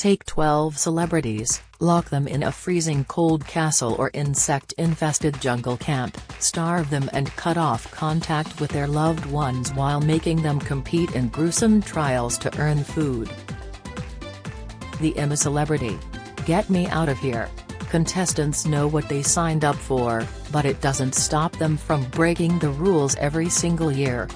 Take 12 celebrities, lock them in a freezing cold castle or insect-infested jungle camp, starve them and cut off contact with their loved ones while making them compete in gruesome trials to earn food. The I'm a Celebrity. Get me out of here. Contestants know what they signed up for, but it doesn't stop them from breaking the rules every single year.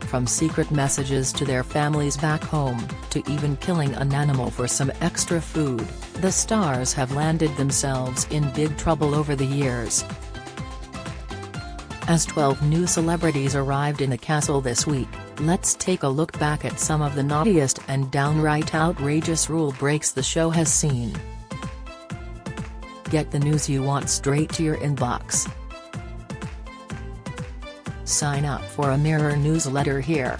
From secret messages to their families back home, to even killing an animal for some extra food, the stars have landed themselves in big trouble over the years. As 12 new celebrities arrived in the castle this week, let's take a look back at some of the naughtiest and downright outrageous rule breaks the show has seen. Get the news you want straight to your inbox. Sign up for a Mirror newsletter here.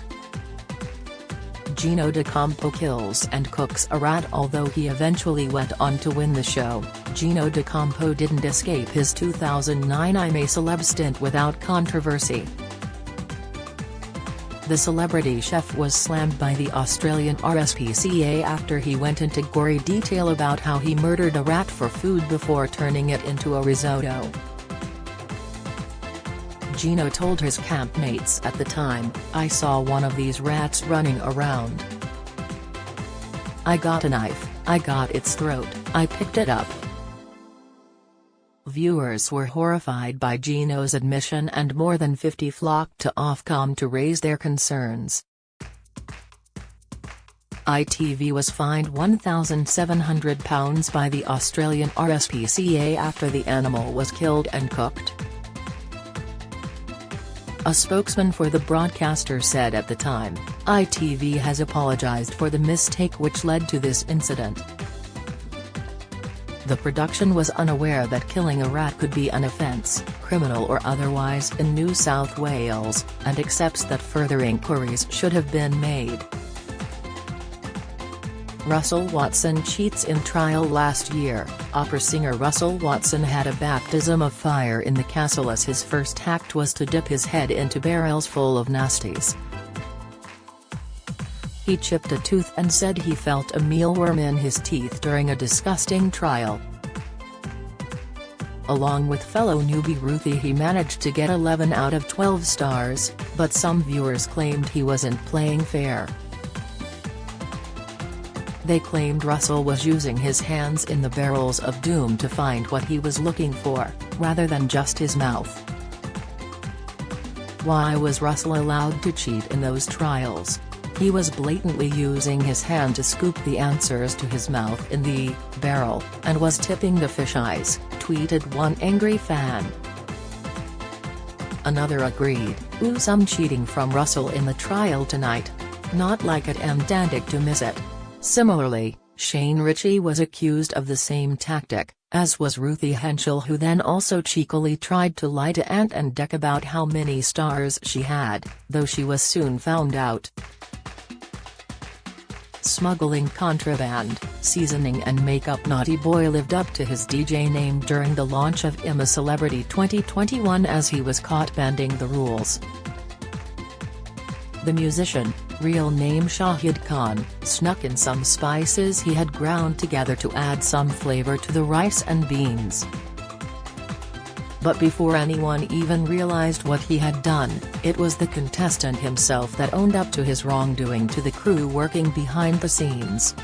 Gino D'Acampo kills and cooks a rat. Although he eventually went on to win the show, Gino D'Acampo didn't escape his 2009 I'm a Celeb stint without controversy. The celebrity chef was slammed by the Australian RSPCA after he went into gory detail about how he murdered a rat for food before turning it into a risotto. Gino told his campmates at the time, "I saw one of these rats running around. I got a knife, I got its throat, I picked it up." Viewers were horrified by Gino's admission and more than 50 flocked to Ofcom to raise their concerns. ITV was fined £1,700 by the Australian RSPCA after the animal was killed and cooked. A spokesman for the broadcaster said at the time, ITV has apologised for the mistake which led to this incident. The production was unaware that killing a rat could be an offence, criminal or otherwise in New South Wales, and accepts that further inquiries should have been made. Russell Watson cheats in trial. Last year, opera singer Russell Watson had a baptism of fire in the castle as his first act was to dip his head into barrels full of nasties. He chipped a tooth and said he felt a mealworm in his teeth during a disgusting trial. Along with fellow newbie Ruthie, he managed to get 11 out of 12 stars, but some viewers claimed he wasn't playing fair. They claimed Russell was using his hands in the barrels of doom to find what he was looking for, rather than just his mouth. Why was Russell allowed to cheat in those trials? He was blatantly using his hand to scoop the answers to his mouth in the barrel, and was tipping the fisheyes, tweeted one angry fan. Another agreed, "Ooh, some cheating from Russell in the trial tonight. Not like it, am dandig to miss it." Similarly, Shane Ritchie was accused of the same tactic, as was Ruthie Henschel, who then also cheekily tried to lie to Ant and Dec about how many stars she had, though she was soon found out. Smuggling contraband, seasoning and makeup. Naughty Boy lived up to his DJ name during the launch of I'm a Celebrity 2021 as he was caught bending the rules. The musician, real name Shahid Khan, snuck in some spices he had ground together to add some flavor to the rice and beans. But before anyone even realized what he had done, it was the contestant himself that owned up to his wrongdoing to the crew working behind the scenes.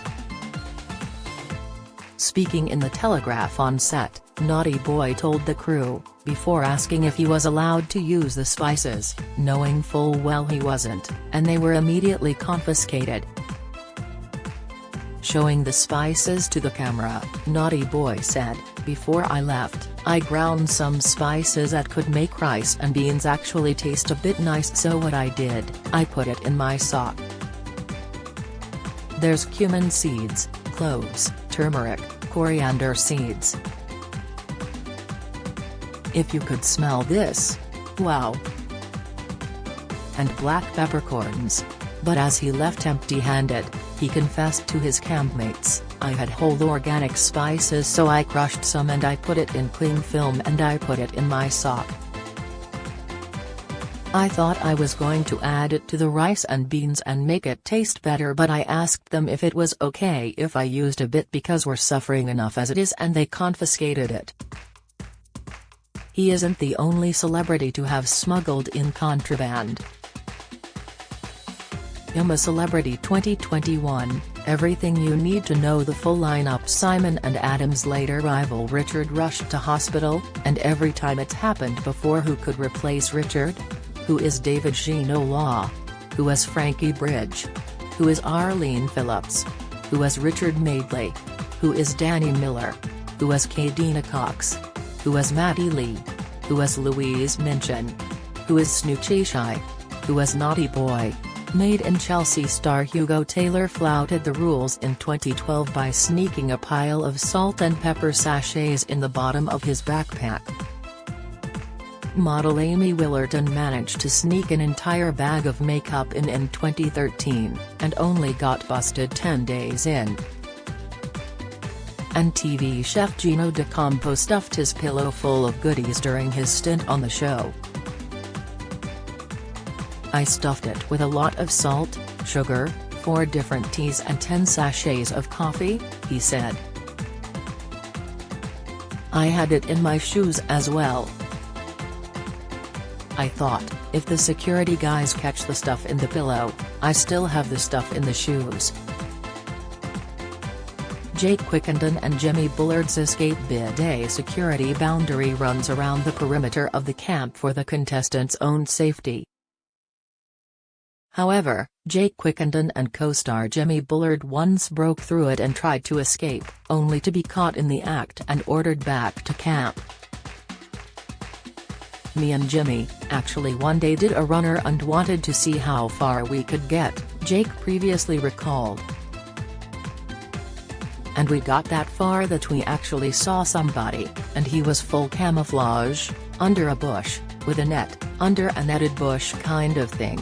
Speaking in the Telegraph on set, Naughty Boy told the crew, before asking if he was allowed to use the spices, knowing full well he wasn't, and they were immediately confiscated. Showing the spices to the camera, Naughty Boy said, "Before I left, I ground some spices that could make rice and beans actually taste a bit nice, so what I did, I put it in my sock. There's cumin seeds, cloves, turmeric, coriander seeds. If you could smell this, wow. And black peppercorns." But as he left empty-handed, he confessed to his campmates, "I had whole organic spices, so I crushed some and I put it in cling film and I put it in my sock." I thought I was going to add it to the rice and beans and make it taste better, but I asked them if it was okay if I used a bit because we're suffering enough as it is, and they confiscated it. He isn't the only celebrity to have smuggled in contraband. I'm a Celebrity 2021, everything you need to know. The full lineup. Simon and Adam's later rival Richard rushed to hospital, and every time it's happened before. Who could replace Richard? Who is David Ginola? Who is Frankie Bridge? Who is Arlene Phillips? Who is Richard Madeley? Who is Danny Miller? Who is Kadina Cox? Who is Matty Lee? Who is Louise Minchin? Who is Snoochie Shy? Who is Naughty Boy? Made in Chelsea star Hugo Taylor flouted the rules in 2012 by sneaking a pile of salt and pepper sachets in the bottom of his backpack. Model Amy Willerton managed to sneak an entire bag of makeup in 2013, and only got busted 10 days in. And TV chef Gino D'Acampo stuffed his pillow full of goodies during his stint on the show. I stuffed it with a lot of salt, sugar, 4 different teas and 10 sachets of coffee, he said. I had it in my shoes as well. I thought, if the security guys catch the stuff in the pillow, I still have the stuff in the shoes. Jake Quickenden and Jimmy Bullard's escape bid. A security boundary runs around the perimeter of the camp for the contestants' own safety. However, Jake Quickenden and co-star Jimmy Bullard once broke through it and tried to escape, only to be caught in the act and ordered back to camp. Me and Jimmy, actually one day did a runner and wanted to see how far we could get, Jake previously recalled. And we got that far that we actually saw somebody, and he was full camouflage, under a bush, with a net, under a netted bush kind of thing.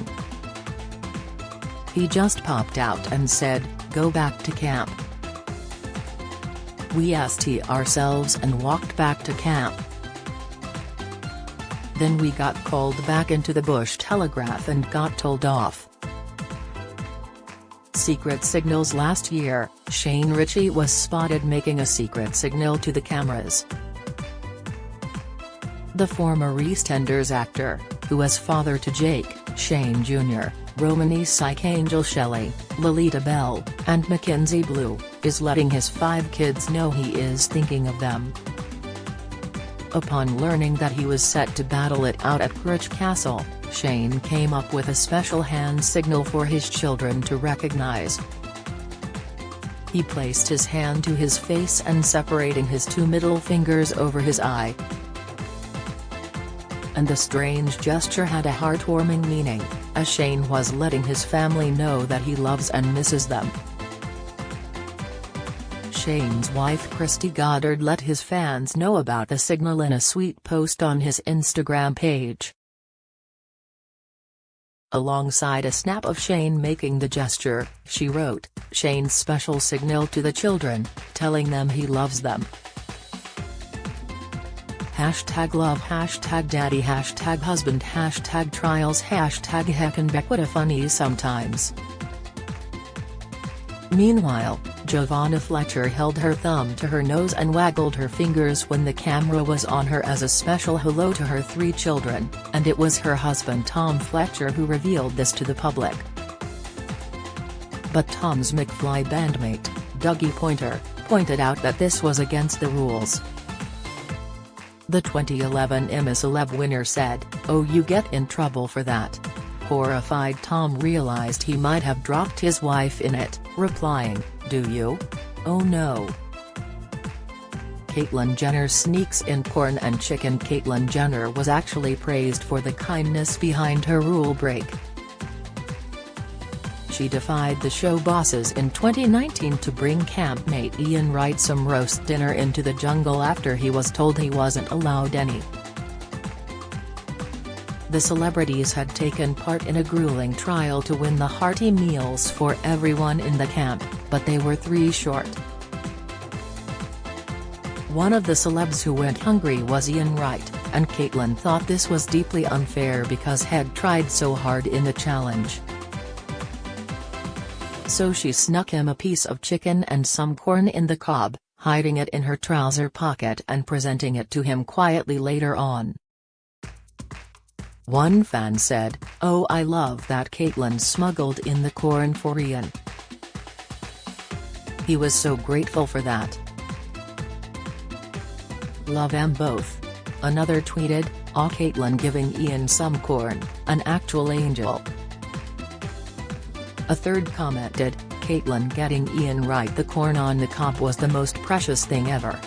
He just popped out and said, "Go back to camp." We ST ourselves and walked back to camp. Then we got called back into the bush telegraph and got told off. Secret signals. Last year, Shane Richie was spotted making a secret signal to the cameras. The former EastEnders actor, who is father to Jake, Shane Jr., Romany Psych Angel Shelley, Lolita Bell, and Mackenzie Blue, is letting his 5 kids know he is thinking of them. Upon learning that he was set to battle it out at Crouch Castle, Shane came up with a special hand signal for his children to recognize. He placed his hand to his face and separating his 2 middle fingers over his eye. And the strange gesture had a heartwarming meaning, as Shane was letting his family know that he loves and misses them. Shane's wife Christy Goddard let his fans know about the signal in a sweet post on his Instagram page. Alongside a snap of Shane making the gesture, she wrote, "Shane's special signal to the children, telling them he loves them. #love, #daddy, #husband, #trials, #heckenbeck. What a funny sometimes." Meanwhile, Giovanna Fletcher held her thumb to her nose and waggled her fingers when the camera was on her as a special hello to her 3 children, and it was her husband Tom Fletcher who revealed this to the public. But Tom's McFly bandmate, Dougie Pointer, pointed out that this was against the rules. The 2011 I'm a Celeb winner said, "Oh, you get in trouble for that." Horrified Tom realized he might have dropped his wife in it, replying, "Do you? Oh no." Caitlyn Jenner sneaks in corn and chicken. Caitlyn Jenner was actually praised for the kindness behind her rule break. She defied the show bosses in 2019 to bring campmate Ian Wright some roast dinner into the jungle after he was told he wasn't allowed any. The celebrities had taken part in a grueling trial to win the hearty meals for everyone in the camp, but they were 3 short. One of the celebs who went hungry was Ian Wright, and Caitlyn thought this was deeply unfair because he'd tried so hard in the challenge. So she snuck him a piece of chicken and some corn in the cob, hiding it in her trouser pocket and presenting it to him quietly later on. One fan said, "Oh, I love that Caitlyn smuggled in the corn for Ian. He was so grateful for that. Love 'em both." Another tweeted, "Aw, Caitlyn giving Ian some corn, an actual angel." A third commented, "Caitlyn getting Ian right, the corn on the cob was the most precious thing ever."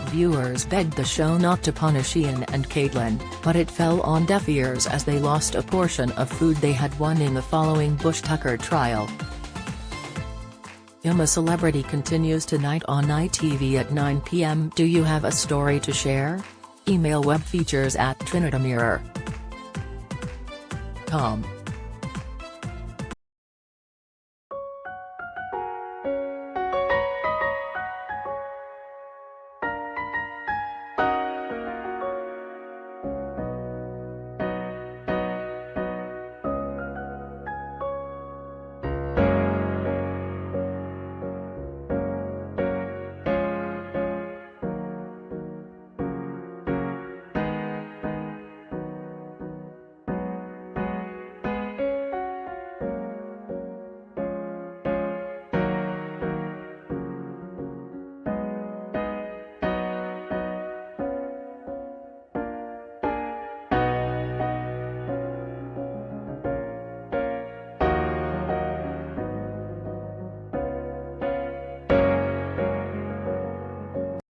Viewers begged the show not to punish Ian and Caitlyn, but it fell on deaf ears as they lost a portion of food they had won in the following Bush-Tucker trial. I'm a Celebrity continues tonight on ITV at 9 p.m. Do you have a story to share? Email webfeatures@trinitymirror.com.